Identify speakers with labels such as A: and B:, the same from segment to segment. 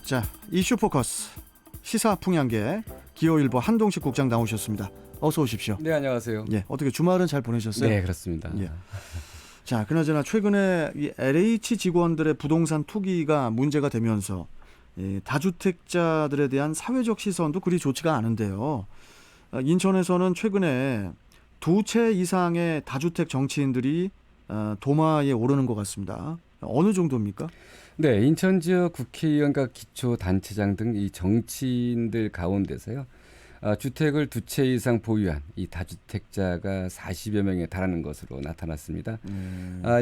A: 자, 이슈 포커스 시사 풍향계 기호일보 한동식 국장 나오셨습니다. 어서 오십시오.
B: 네, 안녕하세요.
A: 예, 어떻게 주말은 잘 보내셨어요?
B: 네, 그렇습니다.
A: 예. 자, 그나저나 최근에 이 LH 직원들의 부동산 투기가 문제가 되면서 다주택자들에 대한 사회적 시선도 그리 좋지가 않은데요. 인천에서는 최근에 2채 이상의 다주택 정치인들이 도마에 오르는 것 같습니다. 어느 정도입니까?
B: 네, 인천 지역 국회의원과 기초단체장 등 이 정치인들 가운데서요. 주택을 2채 이상 보유한 이 다주택자가 40여 명에 달하는 것으로 나타났습니다.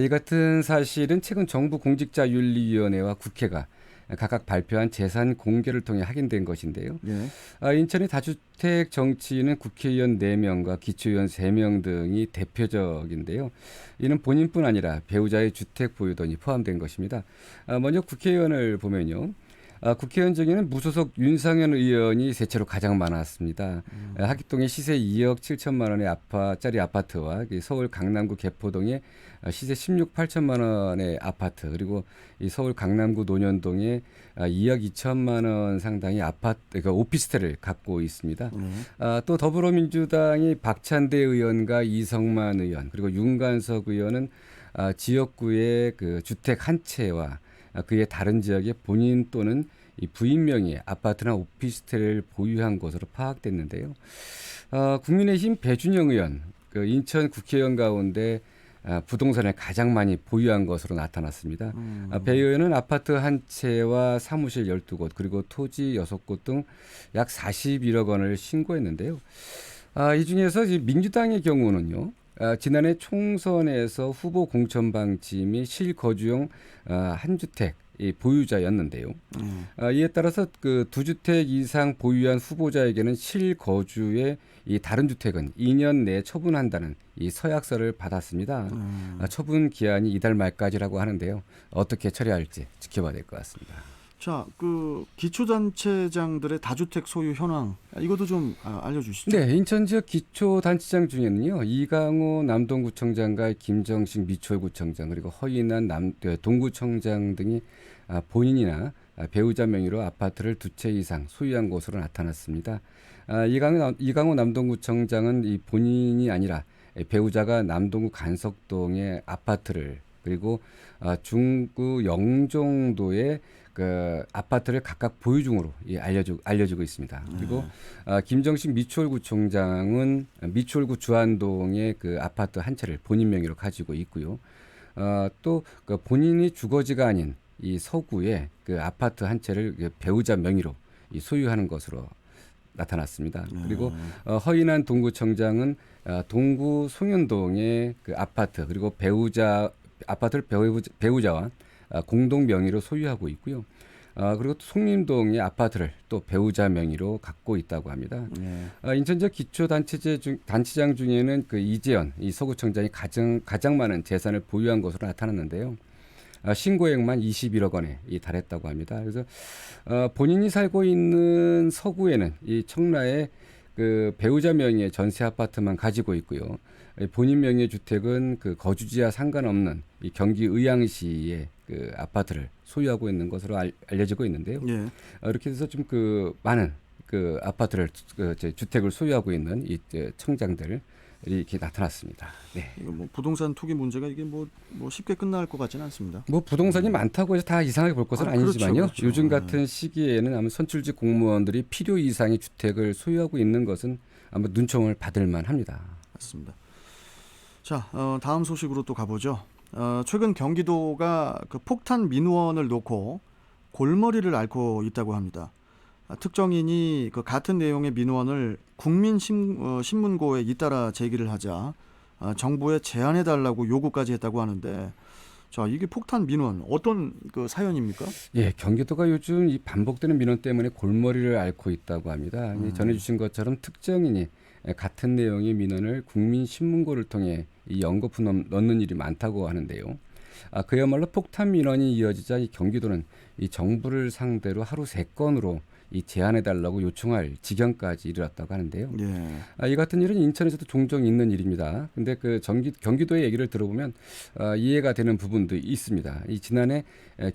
B: 이 같은 사실은 최근 정부 공직자윤리위원회와 국회가 각각 발표한 재산 공개를 통해 확인된 것인데요.
A: 예.
B: 인천의 다주택 정치인은 국회의원 4명과 기초의원 3명 등이 대표적인데요. 이는 본인뿐 아니라 배우자의 주택 보유 등이 포함된 것입니다. 먼저 국회의원을 보면요. 국회의원 중에는 무소속 윤상현 의원이 세채로 가장 많았습니다. 하기동의 시세 2억 7천만 원의 짜리 아파트와 서울 강남구 개포동의 시세 16, 8천만 원의 아파트, 그리고 이 서울 강남구 논현동의 2억 2천만 원 상당의 아파트, 그러니까 오피스텔을 갖고 있습니다. 또 더불어민주당이 박찬대 의원과 이성만 의원, 그리고 윤관석 의원은 지역구의 그 주택 한 채와 그의 다른 지역에 본인 또는 이 부인 명의의 아파트나 오피스텔을 보유한 것으로 파악됐는데요. 국민의힘 배준영 의원, 그 인천 국회의원 가운데 부동산을 가장 많이 보유한 것으로 나타났습니다. 배 의원은 아파트 한 채와 사무실 12곳, 그리고 토지 6곳 등 약 41억 원을 신고했는데요. 이 중에서 민주당의 경우는요. 지난해 총선에서 후보 공천 방지 및 실거주용 한 주택 보유자였는데요. 이에 따라서 그 2주택 이상 보유한 후보자에게는 실거주의 이 다른 주택은 2년 내에 처분한다는 이 서약서를 받았습니다. 처분 기한이 이달 말까지라고 하는데요. 어떻게 처리할지 지켜봐야 될 것 같습니다.
A: 자, 그 기초단체장들의 다주택 소유 현황 이것도 좀 알려주시죠.
B: 네, 인천 지역 기초단체장 중에는요, 이강호 남동구청장과 김정식 미추홀구청장, 그리고 허인한 동구청장 등이 본인이나 배우자 명의로 아파트를 2채 이상 소유한 것으로 나타났습니다. 이강호 남동구청장은 이 본인이 아니라 배우자가 남동구 간석동의 아파트를, 그리고 중구 영종도의 그 아파트를 각각 보유 중으로 알려지고 있습니다. 그리고 김정식 미추홀구청장은 미추홀구 주안동의 그 아파트 한 채를 본인 명의로 가지고 있고요. 또 그 본인이 주거지가 아닌 이 서구의 그 아파트 한 채를 배우자 명의로 소유하는 것으로 나타났습니다. 그리고 허인한 동구청장은 동구 송현동의 그 아파트, 그리고 아파트를 배우자와 공동 명의로 소유하고 있고요. 그리고 또 송림동의 아파트를 또 배우자 명의로 갖고 있다고 합니다. 인천지역 기초단체장 중에는 그 이재현 이 서구청장이 가장 많은 재산을 보유한 것으로 나타났는데요. 신고액만 21억 원에 달했다고 합니다. 그래서 본인이 살고 있는 서구에는 이 청라에 그 배우자 명의의 전세 아파트만 가지고 있고요. 본인 명의의 주택은 그 거주지와 상관없는 이 경기 의왕시의 그 아파트를 소유하고 있는 것으로 알려지고 있는데요.
A: 예.
B: 이렇게 해서 좀 그 많은 그 아파트를 주택을 소유하고 있는 이 청장들 이렇게 나타났습니다. 네.
A: 이거 뭐 부동산 투기 문제가 이게 뭐 쉽게 끝날 것 같지는 않습니다.
B: 뭐 부동산이 많다고 해서 다 이상하게 볼 것은 아니지만요.
A: 그렇죠.
B: 요즘 같은 시기에는 아마 선출직 공무원들이 필요 이상의 주택을 소유하고 있는 것은 아마 눈총을 받을 만합니다.
A: 맞습니다. 자, 다음 소식으로 또 가보죠. 최근 경기도가 그 폭탄 민원을 놓고 골머리를 앓고 있다고 합니다. 특정인이 그 같은 내용의 민원을 국민신문고에 잇따라 제기를 하자 정부에 제안해달라고 요구까지 했다고 하는데, 자, 이게 폭탄 민원 어떤 그 사연입니까?
B: 예, 경기도가 요즘 이 반복되는 민원 때문에 골머리를 앓고 있다고 합니다. 전해주신 것처럼 특정인이 같은 내용의 민원을 국민신문고를 통해 이 연거푸 넣는 일이 많다고 하는데요. 그야말로 폭탄 민원이 이어지자 이 경기도는 이 정부를 상대로 하루 3건으로 이 제한해달라고 요청할 지경까지 이르렀다고 하는데요.
A: 예.
B: 이 같은 일은 인천에서도 종종 있는 일입니다. 근데 그 경기도의 얘기를 들어보면 이해가 되는 부분도 있습니다. 이 지난해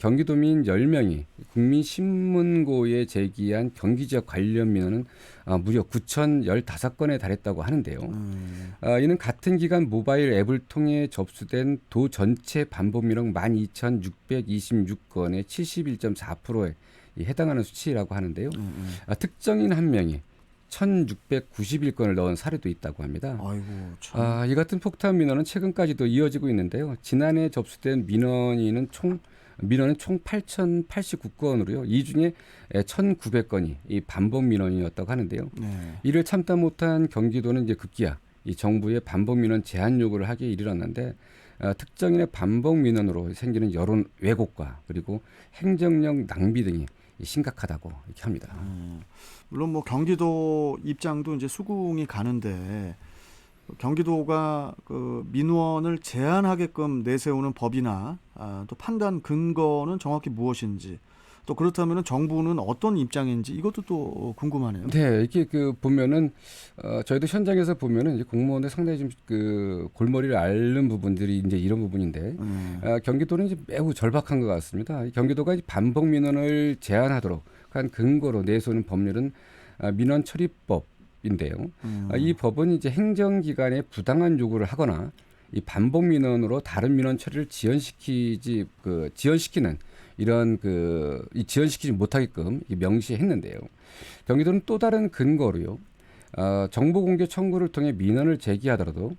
B: 경기도민 10명이 국민신문고에 제기한 경기지역 관련 민원은 무려 9,015건에 달했다고 하는데요. 이는 같은 기간 모바일 앱을 통해 접수된 도 전체 반복 민원 12,626건의 71.4%에 해당하는 수치라고 하는데요. 특정인 한 명이 1,691건을 넣은 사례도 있다고 합니다.
A: 아이고 참.
B: 이 같은 폭탄 민원은 최근까지도 이어지고 있는데요. 지난해 접수된 민원은 총 8,089건으로요. 이 중에 1,900건이 이 반복 민원이었다고 하는데요.
A: 네.
B: 이를 참다 못한 경기도는 이제 급기야 이 정부의 반복 민원 제한 요구를 하기에 이르렀는데 특정인의 반복 민원으로 생기는 여론 왜곡과 그리고 행정력 낭비 등이 심각하다고 이렇게 합니다.
A: 물론 뭐 경기도 입장도 이제 수긍이 가는데 경기도가 그 민원을 제한하게끔 내세우는 법이나 또 판단 근거는 정확히 무엇인지 또 그렇다면 정부는 어떤 입장인지 이것도 또 궁금하네요.
B: 네, 이렇게 그 보면은 저희도 현장에서 보면은 이제 공무원들 상당히 좀 그 골머리를 앓는 부분들이 이제 이런 부분인데 경기도는 이제 매우 절박한 것 같습니다. 이 경기도가 이 반복 민원을 제한하도록 한 근거로 내세우는 법률은 민원 처리법인데요. 이 법은 이제 행정기관에 부당한 요구를 하거나 이 반복 민원으로 다른 민원 처리를 지연시키는 이런 이 지연시키지 못하게끔 명시했는데요. 경기도는 또 다른 근거로요. 정보 공개 청구를 통해 민원을 제기하더라도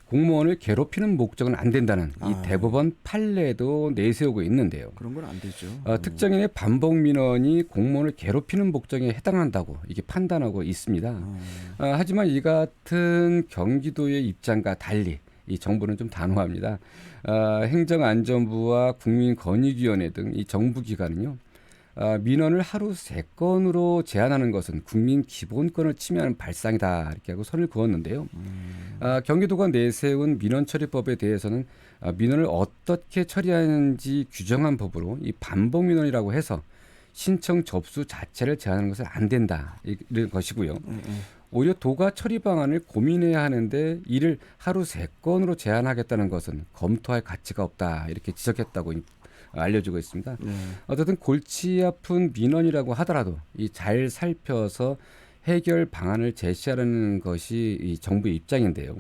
B: 공무원을 괴롭히는 목적은 안 된다는 이 대법원 판례도 내세우고 있는데요.
A: 그런 건 안 되죠.
B: 특정인의 반복 민원이 공무원을 괴롭히는 목적에 해당한다고 이게 판단하고 있습니다. 하지만 이 같은 경기도의 입장과 달리 이 정부는 좀 단호합니다. 행정안전부와 국민권익위원회 등 이 정부 기관은요. 민원을 하루 3건으로 제한하는 것은 국민 기본권을 침해하는 발상이다 이렇게 하고 선을 그었는데요. 경기도가 내세운 민원처리법에 대해서는 민원을 어떻게 처리하는지 규정한 법으로 이 반복 민원이라고 해서 신청 접수 자체를 제한하는 것은 안 된다 이런 것이고요. 오히려 도가 처리 방안을 고민해야 하는데 이를 하루 3건으로 제한하겠다는 것은 검토할 가치가 없다 이렇게 지적했다고 알려지고 있습니다. 어쨌든 골치 아픈 민원이라고 하더라도 이 잘 살펴서 해결 방안을 제시하는 것이 이 정부의 입장인데요.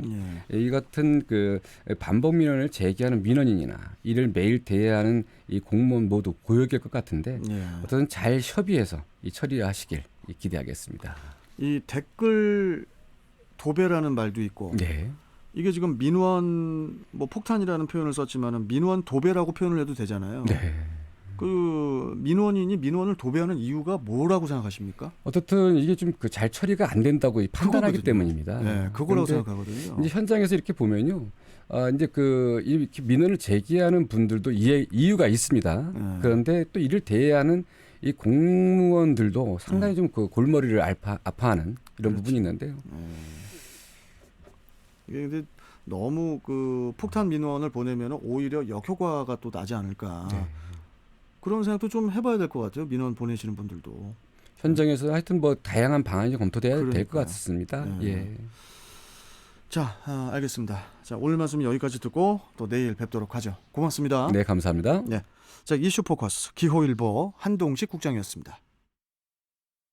B: 이 같은 그 반복 민원을 제기하는 민원인이나 이를 매일 대해하는 이 공무원 모두 고역일 것 같은데 어쨌든 잘 협의해서 이 처리하시길 기대하겠습니다.
A: 이 댓글 도배라는 말도 있고
B: 네.
A: 이게 지금 민원 뭐 폭탄이라는 표현을 썼지만은 민원 도배라고 표현을 해도 되잖아요.
B: 네.
A: 그 민원인이 민원을 도배하는 이유가 뭐라고 생각하십니까?
B: 어떻든 이게 좀 그 잘 처리가 안 된다고 판단하기
A: 그거거든요.
B: 때문입니다.
A: 네, 그거라고
B: 그런데
A: 생각하거든요.
B: 이제 현장에서 이렇게 보면요. 이제 이렇게 민원을 제기하는 분들도 이유가 있습니다. 그런데 또 이를 대해하는 이 공무원들도 상당히 좀 그 골머리를 아파하는 이런 부분이 있는데요.
A: 이게 근데 너무 그 폭탄 민원을 보내면 오히려 역효과가 또 나지 않을까. 그런 생각도 좀 해봐야 될 것 같아요. 민원 보내시는 분들도.
B: 현장에서 하여튼 뭐 다양한 방안이 검토돼야 될 것
A: 그러니까요.
B: 같습니다.
A: 네.
B: 예.
A: 자, 알겠습니다. 자, 오늘 말씀 여기까지 듣고 또 내일 뵙도록 하죠. 고맙습니다.
B: 네, 감사합니다.
A: 자, 이슈 포커스 기호일보 한동식 국장이었습니다.